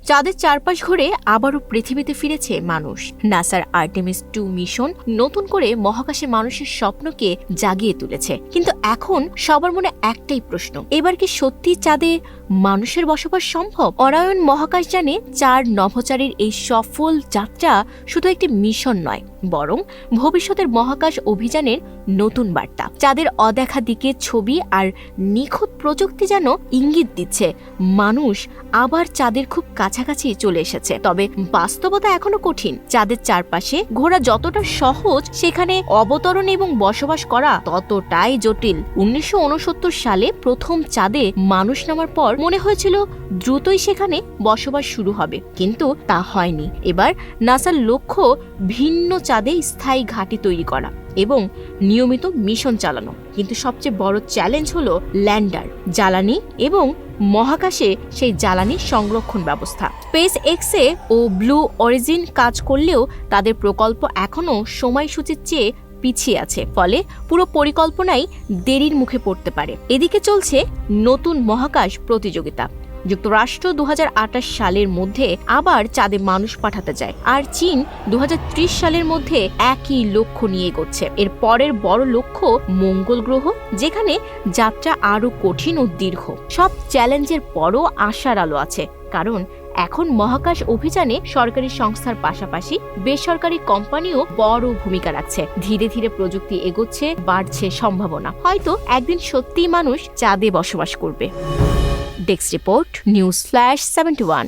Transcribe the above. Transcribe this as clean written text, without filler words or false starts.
চাঁদের চারপাশ ঘুরে আবারও পৃথিবীতে ফিরেছে মানুষ। নাসার আর্টেমিস 2 মিশন নতুন করে মহাকাশে মানুষের স্বপ্নকে জাগিয়ে তুলেছে। কিন্তু এখন সবার মনে একটাই প্রশ্ন, এবার কি সত্যি চাঁদে মানুষের বসবাস সম্ভব? অরায়ন মহাকাশযানে 4 নভোচারীর এই সফল যাত্রা শুধু একটি মিশন নয়, বরং ভবিষ্যতের মহাকাশ অভিযানের নতুন বার্তা। চাঁদের অদেখা দিকের ছবি আর নিখুঁত প্রযুক্তি যেন ইঙ্গিত দিচ্ছে মানুষ আবার চাঁদের খুব কাছাকাছি চলে এসেছে। তবে বাস্তবতা এখনো কঠিন। চাঁদের চারপাশে ঘোরা যতটা সহজ, সেখানে অবতরণ এবং বসবাস করা ততটাই জটিল। 1969 সালে প্রথম চাঁদে মানুষ নামার পর মনে হয়েছিল দ্রুতই সেখানে বসবাস শুরু হবে, কিন্তু তা হয়নি। এবার নাসার লক্ষ্য ভিন্ন চাঁদে স্থায়ী ঘাঁটি তৈরি করা এবং নিয়মিত মিশন চালানো। কিন্তু সবচেয়ে বড় চ্যালেঞ্জ হলো ল্যান্ডার, জ্বালানি এবং মহাকাশে সেই জ্বালানি সংরক্ষণ ব্যবস্থা। স্পেস এক্সে ও ব্লু অরিজিন কাজ করলেও তাদের প্রকল্প এখনও সময়সূচির চেয়ে পিছিয়ে আছে, ফলে পুরো পরিকল্পনাই দেরির মুখে পড়তে পারে। এদিকে চলছে নতুন মহাকাশ প্রতিযোগিতা। যুক্তরাষ্ট্র 2028 সালের মধ্যে আবার চাঁদে মানুষ পাঠাতে চায়, আর চীন 2030 সালের মধ্যে একই লক্ষ্য নিয়ে এগোচ্ছে। এর পরের বড় লক্ষ্য মঙ্গল গ্রহ, যেখানে যাত্রা আরো কঠিন ও দীর্ঘ। সব চ্যালেঞ্জের পরও আশার আলো আছে, কারণ এখন মহাকাশ অভিযানে সরকারি সংস্থার পাশাপাশি বেসরকারি কোম্পানিও বড় ভূমিকা রাখছে। ধীরে ধীরে প্রযুক্তি এগোচ্ছে, বাড়ছে সম্ভাবনা। হয়তো একদিন সত্যিই মানুষ চাঁদে বসবাস করবে। Desk report, news flash 71।